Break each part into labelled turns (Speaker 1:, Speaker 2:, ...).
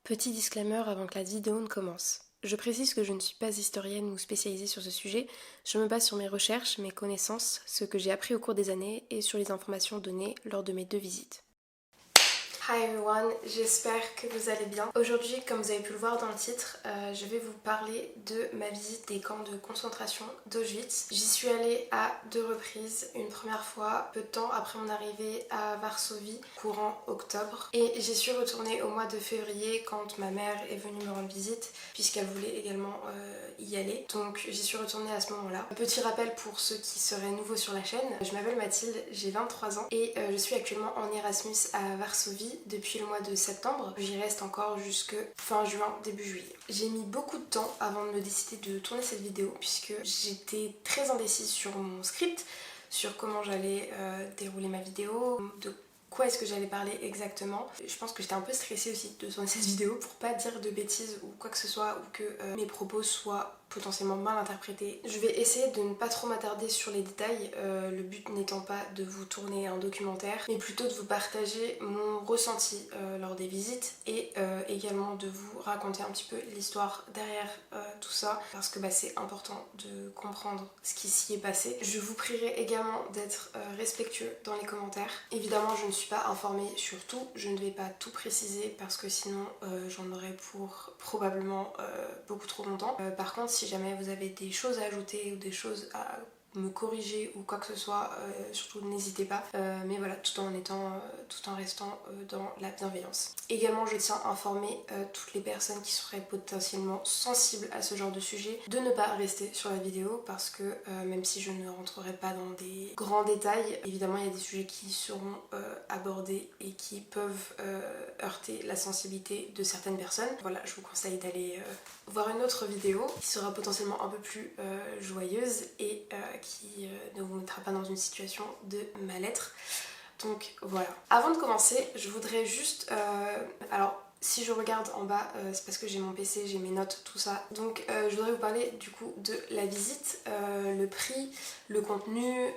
Speaker 1: Petit disclaimer avant que la vidéo ne commence. Je précise que je ne suis pas historienne ou spécialisée sur ce sujet, je me base sur mes recherches, mes connaissances, ce que j'ai appris au cours des années et sur les informations données lors de mes 2 visites. Hi everyone, j'espère que vous allez bien. Aujourd'hui, comme vous avez pu le voir dans le titre, je vais vous parler de ma visite des camps de concentration d'Auschwitz. J'y suis allée à 2 reprises, une première fois peu de temps après mon arrivée à Varsovie, courant octobre, et j'y suis retournée au mois de février quand ma mère est venue me rendre visite, puisqu'elle voulait également y aller. Donc j'y suis retournée à ce moment-là. Petit rappel pour ceux qui seraient nouveaux sur la chaîne, je m'appelle Mathilde, j'ai 23 ans et je suis actuellement en Erasmus à Varsovie depuis le mois de septembre. J'y reste encore jusque fin juin, début juillet. J'ai mis beaucoup de temps avant de me décider de tourner cette vidéo puisque j'étais très indécise sur mon script, sur comment j'allais dérouler ma vidéo, de quoi est-ce que j'allais parler exactement. Je pense que j'étais un peu stressée aussi de tourner cette vidéo pour pas dire de bêtises ou quoi que ce soit, ou que mes propos soient potentiellement mal interprétés. Je vais essayer de ne pas trop m'attarder sur les détails, le but n'étant pas de vous tourner un documentaire, mais plutôt de vous partager mon ressenti lors des visites et également de vous raconter un petit peu l'histoire derrière tout ça, parce que c'est important de comprendre ce qui s'y est passé. Je vous prierai également d'être respectueux dans les commentaires. Évidemment, je ne suis pas informée sur tout, je ne vais pas tout préciser parce que sinon j'en aurais pour probablement beaucoup trop longtemps. Par contre, si jamais vous avez des choses à ajouter ou des choses à me corriger ou quoi que ce soit, surtout n'hésitez pas, mais voilà, tout en restant dans la bienveillance. Également, je tiens à informer toutes les personnes qui seraient potentiellement sensibles à ce genre de sujet de ne pas rester sur la vidéo parce que même si je ne rentrerai pas dans des grands détails, évidemment il y a des sujets qui seront abordés et qui peuvent heurter la sensibilité de certaines personnes. Voilà, je vous conseille d'aller voir une autre vidéo qui sera potentiellement un peu plus joyeuse et qui ne vous mettra pas dans une situation de mal-être. Donc voilà. Avant de commencer, je voudrais juste... alors, si je regarde en bas, c'est parce que j'ai mon PC, j'ai mes notes, tout ça. Donc je voudrais vous parler du coup de la visite, le prix, le contenu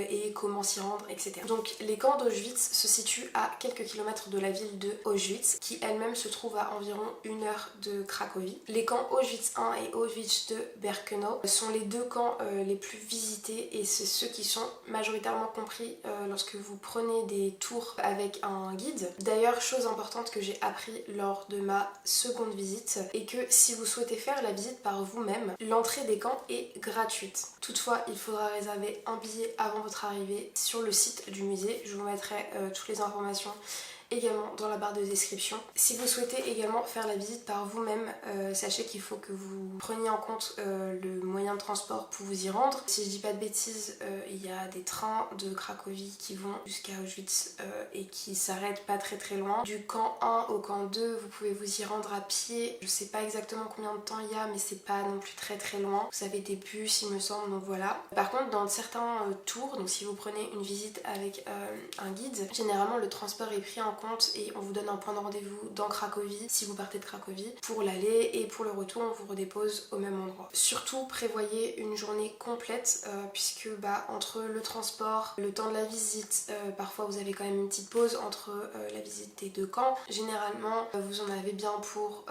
Speaker 1: et comment s'y rendre, etc. Donc les camps d'Auschwitz se situent à quelques kilomètres de la ville de Auschwitz, qui elle-même se trouve à environ 1 heure de Cracovie. Les camps Auschwitz 1 et Auschwitz de Birkenau sont les 2 camps les plus visités et c'est ceux qui sont majoritairement compris lorsque vous prenez des tours avec un guide. D'ailleurs, chose importante que j'ai appris lors de ma seconde visite et que si vous souhaitez faire la visite par vous-même, l'entrée des camps est gratuite. Toutefois, il faudra réserver un billet avant votre arrivée sur le site du musée. Je vous mettrai toutes les informations également dans la barre de description. Si vous souhaitez également faire la visite par vous-même, sachez qu'il faut que vous preniez en compte le moyen de transport pour vous y rendre. Si je dis pas de bêtises, il y a des trains de Cracovie qui vont jusqu'à Auschwitz et qui s'arrêtent pas très loin. Du camp 1 au camp 2, vous pouvez vous y rendre à pied. Je sais pas exactement combien de temps il y a, mais c'est pas non plus très loin. Vous avez des bus, il me semble, donc voilà. Par contre, dans certains tours, donc si vous prenez une visite avec un guide, généralement le transport est pris en compte et on vous donne un point de rendez-vous dans Cracovie si vous partez de Cracovie pour l'aller, et pour le retour on vous redépose au même endroit. Surtout prévoyez une journée complète puisque entre le transport, le temps de la visite, parfois vous avez quand même une petite pause entre la visite des 2 camps. Généralement vous en avez bien pour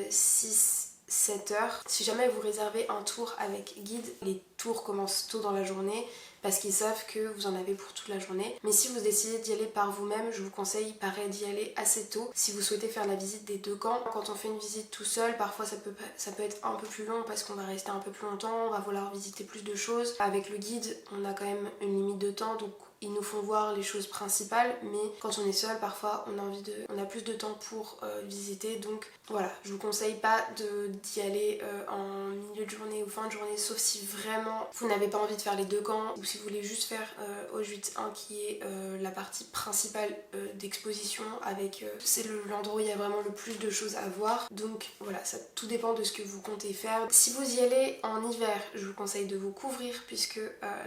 Speaker 1: 6-7 heures. Si jamais vous réservez un tour avec guide, les tours commencent tôt dans la journée parce qu'ils savent que vous en avez pour toute la journée. Mais si vous décidez d'y aller par vous-même, je vous conseille pareil d'y aller assez tôt si vous souhaitez faire la visite des 2 camps. Quand on fait une visite tout seul, parfois ça peut être un peu plus long parce qu'on va rester un peu plus longtemps, on va vouloir visiter plus de choses. Avec le guide, on a quand même une limite de temps, donc ils nous font voir les choses principales, mais quand on est seul, parfois on a plus de temps pour visiter. Donc voilà, je vous conseille pas d'y aller en milieu de journée ou fin de journée, sauf si vraiment vous n'avez pas envie de faire les 2 camps, ou si vous voulez juste faire Auschwitz 1 qui est la partie principale d'exposition, avec c'est l'endroit où il y a vraiment le plus de choses à voir. Donc voilà, ça tout dépend de ce que vous comptez faire. Si vous y allez en hiver, je vous conseille de vous couvrir puisque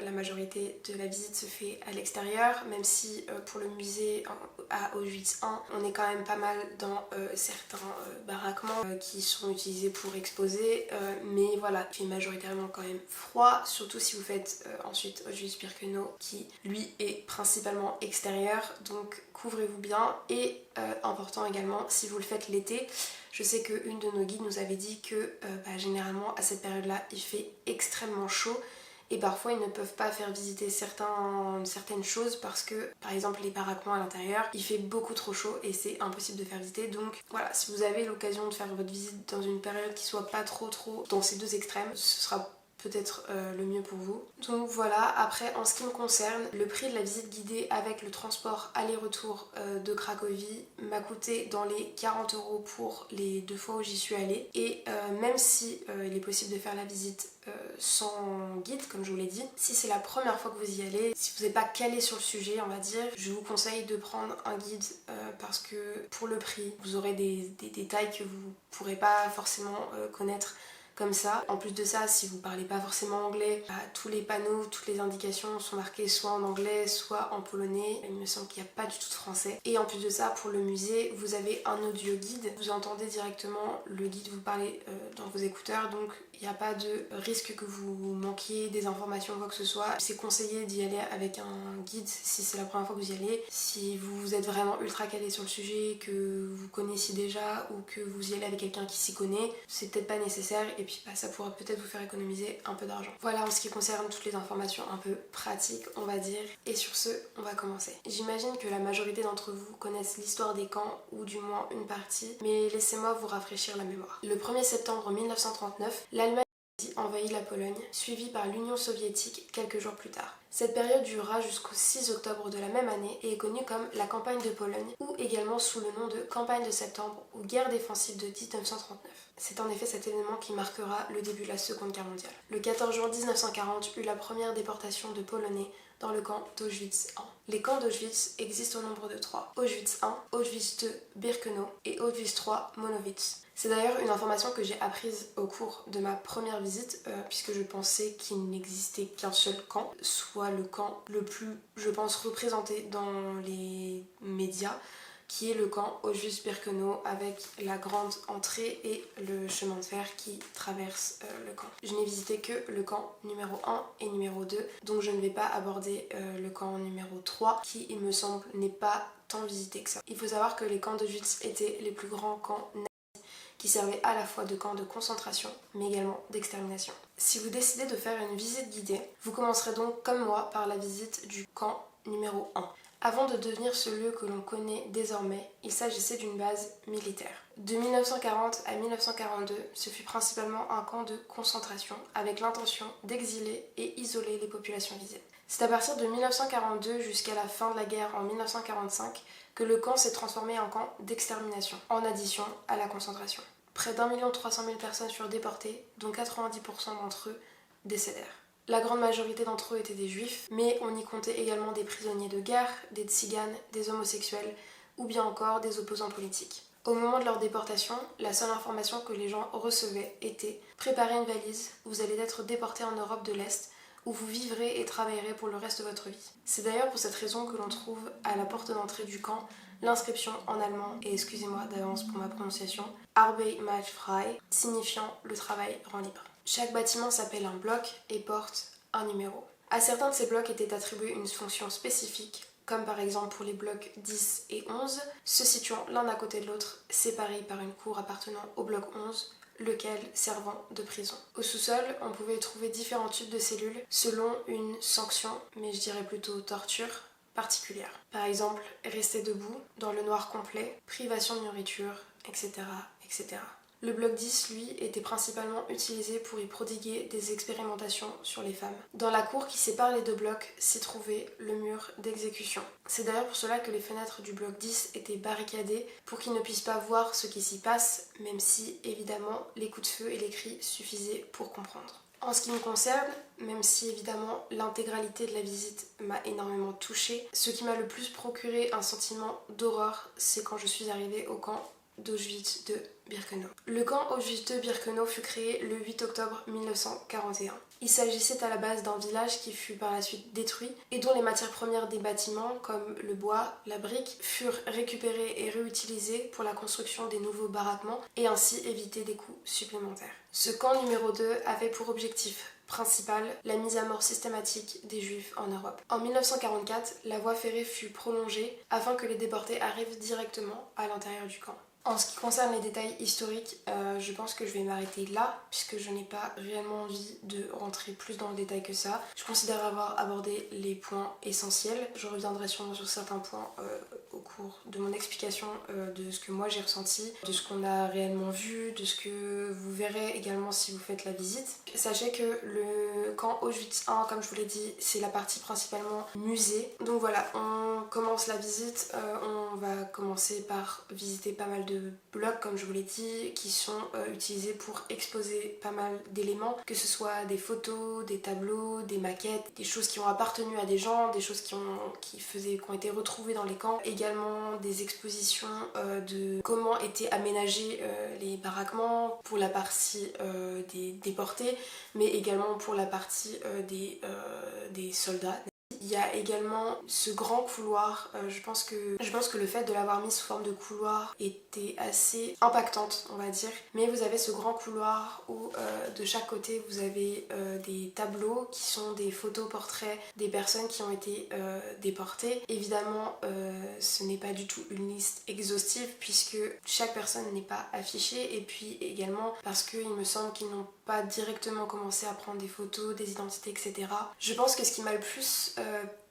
Speaker 1: la majorité de la visite se fait à l'extérieur, même si pour le musée à Auschwitz 1, on est quand même pas mal dans certains baraquements qui sont utilisés pour exposer, mais voilà, il fait majoritairement quand même froid. froid, surtout si vous faites ensuite Auschwitz-Birkenau qui lui est principalement extérieur, donc couvrez-vous bien. Et important également si vous le faites l'été, je sais qu'une de nos guides nous avait dit que généralement à cette période-là il fait extrêmement chaud et parfois ils ne peuvent pas faire visiter certaines choses parce que par exemple les baraquements à l'intérieur il fait beaucoup trop chaud et c'est impossible de faire visiter. Donc voilà, si vous avez l'occasion de faire votre visite dans une période qui soit pas trop dans ces deux extrêmes, ce sera peut-être le mieux pour vous. Donc voilà, après en ce qui me concerne, le prix de la visite guidée avec le transport aller-retour de Cracovie m'a coûté dans les 40 € pour les 2 fois où j'y suis allée. Et même si il est possible de faire la visite sans guide, comme je vous l'ai dit, si c'est la première fois que vous y allez, si vous n'êtes pas calé sur le sujet, on va dire, je vous conseille de prendre un guide parce que pour le prix, vous aurez des détails que vous ne pourrez pas forcément connaître comme ça. En plus de ça, si vous parlez pas forcément anglais, tous les panneaux, toutes les indications sont marquées soit en anglais, soit en polonais. Il me semble qu'il n'y a pas du tout de français. Et en plus de ça, pour le musée, vous avez un audio guide. Vous entendez directement le guide vous parler dans vos écouteurs, donc il n'y a pas de risque que vous manquiez des informations ou quoi que ce soit. C'est conseillé d'y aller avec un guide si c'est la première fois que vous y allez. Si vous êtes vraiment ultra calé sur le sujet, que vous connaissiez déjà ou que vous y allez avec quelqu'un qui s'y connaît, c'est peut-être pas nécessaire et puis ça pourra peut-être vous faire économiser un peu d'argent. Voilà en ce qui concerne toutes les informations un peu pratiques, on va dire. Et sur ce, on va commencer. J'imagine que la majorité d'entre vous connaissent l'histoire des camps, ou du moins une partie, mais laissez-moi vous rafraîchir la mémoire. Le 1er septembre 1939, l'Allemagne envahit la Pologne, suivie par l'Union soviétique quelques jours plus tard. Cette période durera jusqu'au 6 octobre de la même année et est connue comme la campagne de Pologne, ou également sous le nom de campagne de septembre ou guerre défensive de 1939. C'est en effet cet événement qui marquera le début de la Seconde Guerre mondiale. Le 14 juin 1940 eut la première déportation de Polonais dans le camp d'Auschwitz I. Les camps d'Auschwitz existent au nombre de 3. Auschwitz I, Auschwitz II, Birkenau et Auschwitz III, Monowitz. C'est d'ailleurs une information que j'ai apprise au cours de ma première visite, puisque je pensais qu'il n'existait qu'un seul camp, soit le camp le plus, je pense, représenté dans les médias, qui est le camp Auschwitz-Birkenau avec la grande entrée et le chemin de fer qui traverse le camp. Je n'ai visité que le camp numéro 1 et numéro 2, donc je ne vais pas aborder le camp numéro 3 qui, il me semble, n'est pas tant visité que ça. Il faut savoir que les camps d'Auschwitz étaient les plus grands camps qui servaient à la fois de camp de concentration mais également d'extermination. Si vous décidez de faire une visite guidée, vous commencerez donc comme moi par la visite du camp numéro 1. Avant de devenir ce lieu que l'on connaît désormais, il s'agissait d'une base militaire. De 1940 à 1942, ce fut principalement un camp de concentration avec l'intention d'exiler et isoler les populations visées. C'est à partir de 1942 jusqu'à la fin de la guerre en 1945 que le camp s'est transformé en camp d'extermination, en addition à la concentration. Près d'1,3 million de personnes furent déportées, dont 90% d'entre eux décédèrent. La grande majorité d'entre eux étaient des juifs, mais on y comptait également des prisonniers de guerre, des tziganes, des homosexuels ou bien encore des opposants politiques. Au moment de leur déportation, la seule information que les gens recevaient était « Préparez une valise, vous allez être déportés en Europe de l'Est, où vous vivrez et travaillerez pour le reste de votre vie. » C'est d'ailleurs pour cette raison que l'on trouve à la porte d'entrée du camp l'inscription en allemand, et excusez-moi d'avance pour ma prononciation, Arbeit macht frei, signifiant le travail rend libre. Chaque bâtiment s'appelle un bloc et porte un numéro. À certains de ces blocs était attribuée une fonction spécifique, comme par exemple pour les blocs 10 et 11, se situant l'un à côté de l'autre, séparés par une cour appartenant au bloc 11, lequel servant de prison. Au sous-sol, on pouvait trouver différents types de cellules selon une sanction, mais je dirais plutôt torture, particulière. Par exemple, rester debout, dans le noir complet, privation de nourriture, etc. etc. Le bloc 10, lui, était principalement utilisé pour y prodiguer des expérimentations sur les femmes. Dans la cour qui sépare les deux blocs s'y trouvait le mur d'exécution. C'est d'ailleurs pour cela que les fenêtres du bloc 10 étaient barricadées pour qu'ils ne puissent pas voir ce qui s'y passe, même si, évidemment, les coups de feu et les cris suffisaient pour comprendre. En ce qui me concerne, même si évidemment l'intégralité de la visite m'a énormément touchée, ce qui m'a le plus procuré un sentiment d'horreur, c'est quand je suis arrivée au camp d'Auschwitz de Birkenau. Le camp Auschwitz de Birkenau fut créé le 8 octobre 1941. Il s'agissait à la base d'un village qui fut par la suite détruit et dont les matières premières des bâtiments, comme le bois, la brique, furent récupérées et réutilisées pour la construction des nouveaux baraquements et ainsi éviter des coûts supplémentaires. Ce camp numéro 2 avait pour objectif principal la mise à mort systématique des Juifs en Europe. En 1944, la voie ferrée fut prolongée afin que les déportés arrivent directement à l'intérieur du camp. En ce qui concerne les détails historiques, je pense que je vais m'arrêter là puisque je n'ai pas réellement envie de rentrer plus dans le détail que ça. Je considère avoir abordé les points essentiels. Je reviendrai sûrement sur certains points au cours de mon explication de ce que moi j'ai ressenti, de ce qu'on a réellement vu, de ce que vous verrez également si vous faites la visite. Sachez que le camp Auschwitz 1, comme je vous l'ai dit, c'est la partie principalement musée. Donc voilà, on commence la visite, on va commencer par visiter pas mal de blocs, comme je vous l'ai dit, qui sont utilisés pour exposer pas mal d'éléments, que ce soit des photos, des tableaux, des maquettes, des choses qui ont appartenu à des gens, des choses qui ont été retrouvées dans les camps, également des expositions de comment étaient aménagés les baraquements pour la partie des déportés, mais également pour la partie des soldats. Il y a également ce grand couloir, je pense que le fait de l'avoir mis sous forme de couloir était assez impactante, on va dire. Mais vous avez ce grand couloir où de chaque côté vous avez des tableaux qui sont des photos portraits des personnes qui ont été déportées. Évidemment, ce n'est pas du tout une liste exhaustive puisque chaque personne n'est pas affichée, et puis également parce qu'il me semble qu'ils n'ont pas directement commencé à prendre des photos, des identités, etc. Je pense que ce qui m'a le plus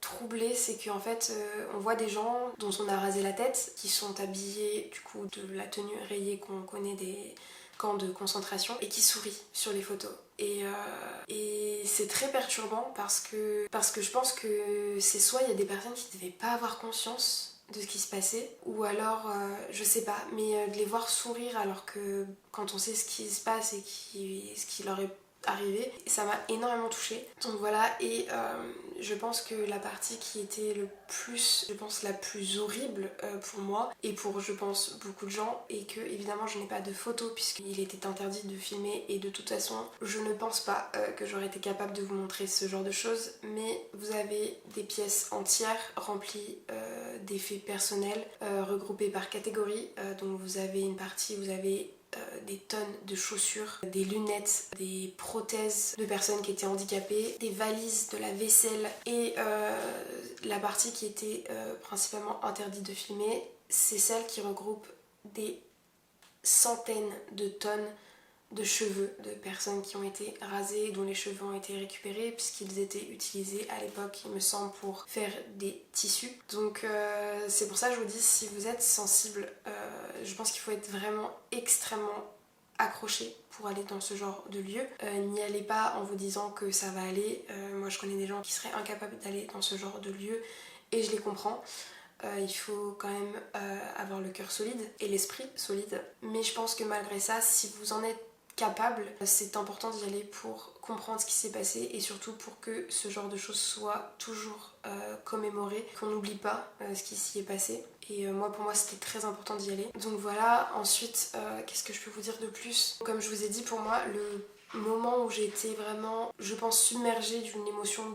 Speaker 1: troublée, c'est qu'en fait on voit des gens dont on a rasé la tête, qui sont habillés du coup de la tenue rayée qu'on connaît des camps de concentration et qui sourient sur les photos. Et c'est très perturbant parce que je pense que c'est soit il y a des personnes qui ne devaient pas avoir conscience de ce qui se passait, ou alors je sais pas, mais de les voir sourire alors que quand on sait ce qui se passe et ce qui leur est arrivé, ça m'a énormément touchée. Donc voilà, et je pense que la partie qui était le plus, je pense la plus horrible pour moi et pour je pense beaucoup de gens, et que évidemment je n'ai pas de photos puisqu'il était interdit de filmer, et de toute façon je ne pense pas que j'aurais été capable de vous montrer ce genre de choses, mais vous avez des pièces entières remplies d'effets personnels regroupés par catégorie. Donc vous avez une partie, vous avez des tonnes de chaussures, des lunettes, des prothèses de personnes qui étaient handicapées, des valises, de la vaisselle, et la partie qui était principalement interdite de filmer, c'est celle qui regroupe des centaines de tonnes de cheveux de personnes qui ont été rasées, dont les cheveux ont été récupérés puisqu'ils étaient utilisés à l'époque, il me semble, pour faire des tissus. Donc c'est pour ça que je vous dis, si vous êtes sensible, je pense qu'il faut être vraiment extrêmement accroché pour aller dans ce genre de lieu. N'y allez pas en vous disant que ça va aller. Moi je connais des gens qui seraient incapables d'aller dans ce genre de lieu et je les comprends. Il faut quand même avoir le cœur solide et l'esprit solide. Mais je pense que malgré ça, si vous en êtes capable, c'est important d'y aller pour comprendre ce qui s'est passé et surtout pour que ce genre de choses soit toujours commémoré, qu'on n'oublie pas ce qui s'y est passé. Et pour moi c'était très important d'y aller. Donc voilà, ensuite qu'est-ce que je peux vous dire de plus? Comme je vous ai dit, pour moi le moment où j'ai été vraiment, je pense, submergée d'une émotion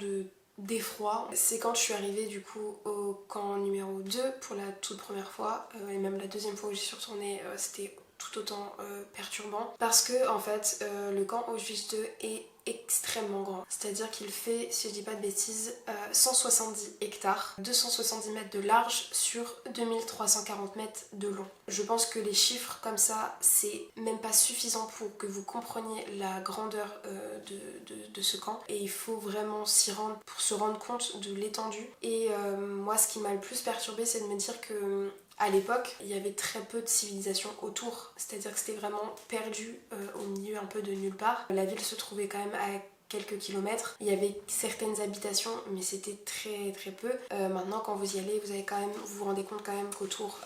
Speaker 1: d'effroi, c'est quand je suis arrivée du coup au camp numéro 2 pour la toute première fois, et même la deuxième fois où j'y suis retournée, c'était tout autant perturbant, parce que en fait le camp Auschwitz 2 est extrêmement grand, c'est-à-dire qu'il fait, si je dis pas de bêtises, 170 hectares, 270 mètres de large sur 2340 mètres de long. Je pense que les chiffres comme ça, c'est même pas suffisant pour que vous compreniez la grandeur de ce camp, et il faut vraiment s'y rendre pour se rendre compte de l'étendue. Et moi ce qui m'a le plus perturbée, c'est de me dire que à l'époque, il y avait très peu de civilisation autour, c'est-à-dire que c'était vraiment perdu au milieu un peu de nulle part. La ville se trouvait quand même à quelques kilomètres. Il y avait certaines habitations, mais c'était très très peu. Maintenant, quand vous y allez, vous vous rendez compte quand même qu'autour,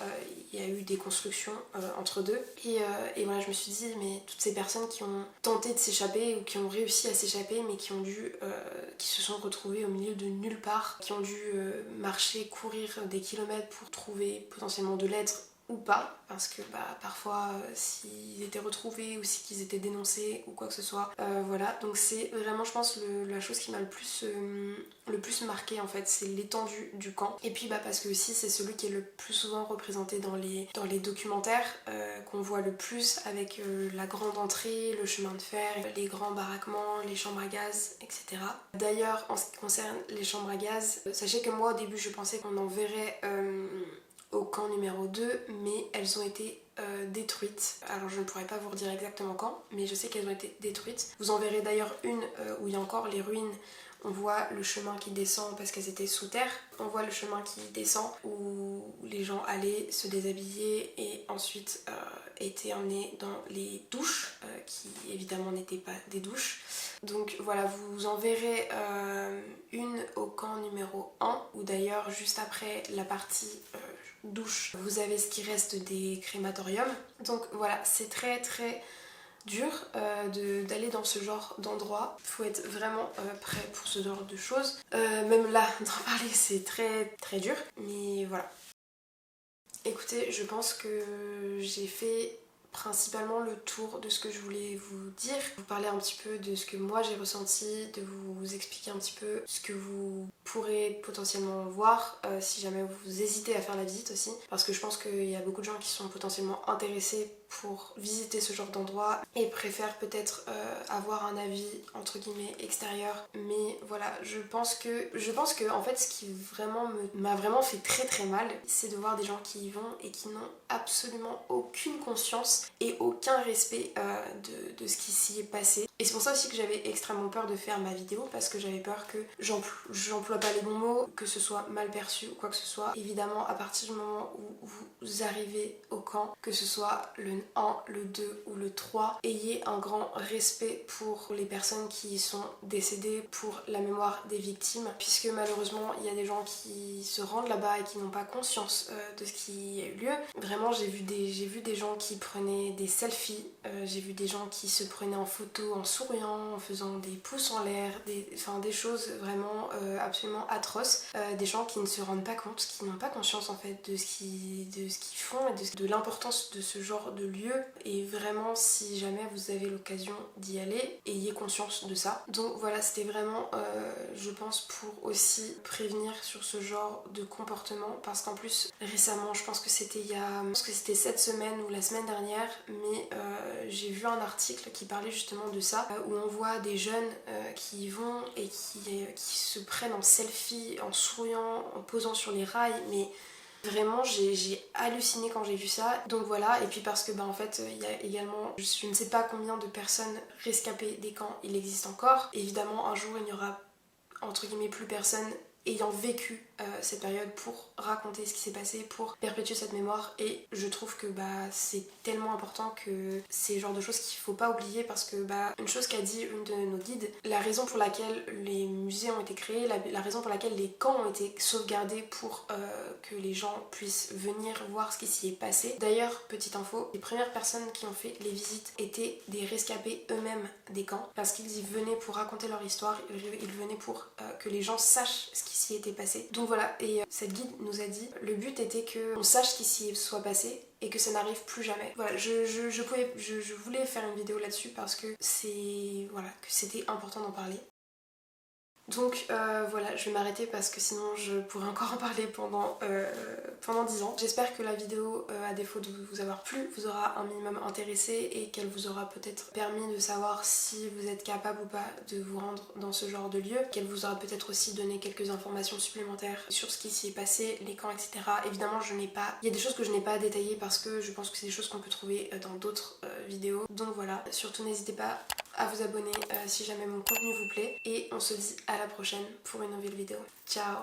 Speaker 1: il y a eu des constructions entre deux. Et voilà, je me suis dit, mais toutes ces personnes qui ont tenté de s'échapper ou qui ont réussi à s'échapper, mais qui se sont retrouvées au milieu de nulle part, qui ont dû marcher, courir des kilomètres pour trouver potentiellement de l'aide ou pas, parce que parfois s'ils étaient retrouvés ou si qu'ils étaient dénoncés ou quoi que ce soit, voilà. Donc c'est vraiment, je pense, la chose qui m'a le plus marqué en fait, c'est l'étendue du camp. Et puis parce que aussi c'est celui qui est le plus souvent représenté dans les documentaires, qu'on voit le plus, avec la grande entrée, le chemin de fer, les grands baraquements, les chambres à gaz, etc. D'ailleurs, en ce qui concerne les chambres à gaz, sachez que moi au début je pensais qu'on en verrait au camp numéro 2, mais elles ont été détruites. Alors je ne pourrais pas vous redire exactement quand, mais je sais qu'elles ont été détruites. Vous en verrez d'ailleurs une où il y a encore les ruines. On voit le chemin qui descend parce qu'elles étaient sous terre. On voit le chemin qui descend où les gens allaient se déshabiller et ensuite étaient emmenés dans les douches, qui évidemment n'étaient pas des douches. Donc voilà, vous en verrez une au camp numéro 1, où d'ailleurs juste après la partie douche, vous avez ce qui reste des crématoriums. Donc voilà, c'est très très dur d'aller dans ce genre d'endroit. Il faut être vraiment prêt pour ce genre de choses. Même là, d'en parler, c'est très très dur. Mais voilà. Écoutez, je pense que j'ai fait principalement le tour de ce que je voulais vous dire. Vous parler un petit peu de ce que moi j'ai ressenti, de vous expliquer un petit peu ce que vous pourrez potentiellement voir si jamais vous hésitez à faire la visite aussi. Parce que je pense qu'il y a beaucoup de gens qui sont potentiellement intéressés pour visiter ce genre d'endroit et préfèrent peut-être avoir un avis entre guillemets extérieur. Mais voilà, je pense que en fait ce qui vraiment m'a vraiment fait très très mal, c'est de voir des gens qui y vont et qui n'ont absolument aucune conscience et aucun respect de ce qui s'y est passé. Et c'est pour ça aussi que j'avais extrêmement peur de faire ma vidéo, parce que j'avais peur que j'emploie pas les bons mots, que ce soit mal perçu ou quoi que ce soit. Évidemment, à partir du moment où vous arrivez au camp, que ce soit le 1, le 2 ou le 3, ayez un grand respect pour les personnes qui sont décédées, pour la mémoire des victimes, puisque malheureusement il y a des gens qui se rendent là-bas et qui n'ont pas conscience de ce qui a eu lieu. Vraiment, j'ai vu des gens qui prenaient des selfies, j'ai vu des gens qui se prenaient en photo en souriant, en faisant des pouces en l'air, des choses vraiment absolument atroces, des gens qui ne se rendent pas compte, qui n'ont pas conscience en fait de ce qu'ils font et de l'importance de ce genre de lieu. Et vraiment, si jamais vous avez l'occasion d'y aller, ayez conscience de ça. Donc voilà, c'était vraiment je pense pour aussi prévenir sur ce genre de comportement, parce qu'en plus récemment, je pense que c'était cette semaine ou la semaine dernière, mais j'ai vu un article qui parlait justement de ça, où on voit des jeunes qui y vont et qui se prennent en selfie, en souriant, en posant sur les rails, mais vraiment j'ai halluciné quand j'ai vu ça. Donc voilà, et puis parce que en fait il y a également, je ne sais pas combien de personnes rescapées des camps il existe encore. Évidemment un jour il n'y aura entre guillemets plus personne ayant vécu cette période pour raconter ce qui s'est passé, pour perpétuer cette mémoire. Et je trouve que c'est tellement important que c'est le genre de choses qu'il faut pas oublier, parce que une chose qu'a dit une de nos guides, la raison pour laquelle les musées ont été créés, la raison pour laquelle les camps ont été sauvegardés, pour que les gens puissent venir voir ce qui s'y est passé. D'ailleurs, petite info, les premières personnes qui ont fait les visites étaient des rescapés eux-mêmes des camps, parce qu'ils y venaient pour raconter leur histoire, ils venaient pour que les gens sachent ce qui s'y était passé. Donc voilà, et cette guide nous a dit, le but était qu'on sache ce qui s'y soit passé et que ça n'arrive plus jamais. Voilà, je voulais faire une vidéo là-dessus parce que que c'était important d'en parler. Donc voilà, je vais m'arrêter parce que sinon je pourrais encore en parler pendant 10 ans. J'espère que la vidéo, à défaut de vous avoir plu, vous aura un minimum intéressé et qu'elle vous aura peut-être permis de savoir si vous êtes capable ou pas de vous rendre dans ce genre de lieu, qu'elle vous aura peut-être aussi donné quelques informations supplémentaires sur ce qui s'y est passé, les camps, etc. Évidemment, il y a des choses que je n'ai pas détaillées parce que je pense que c'est des choses qu'on peut trouver dans d'autres vidéos. Donc voilà, surtout n'hésitez pas à vous abonner si jamais mon contenu vous plaît, et on se dit à la prochaine pour une nouvelle vidéo. Ciao!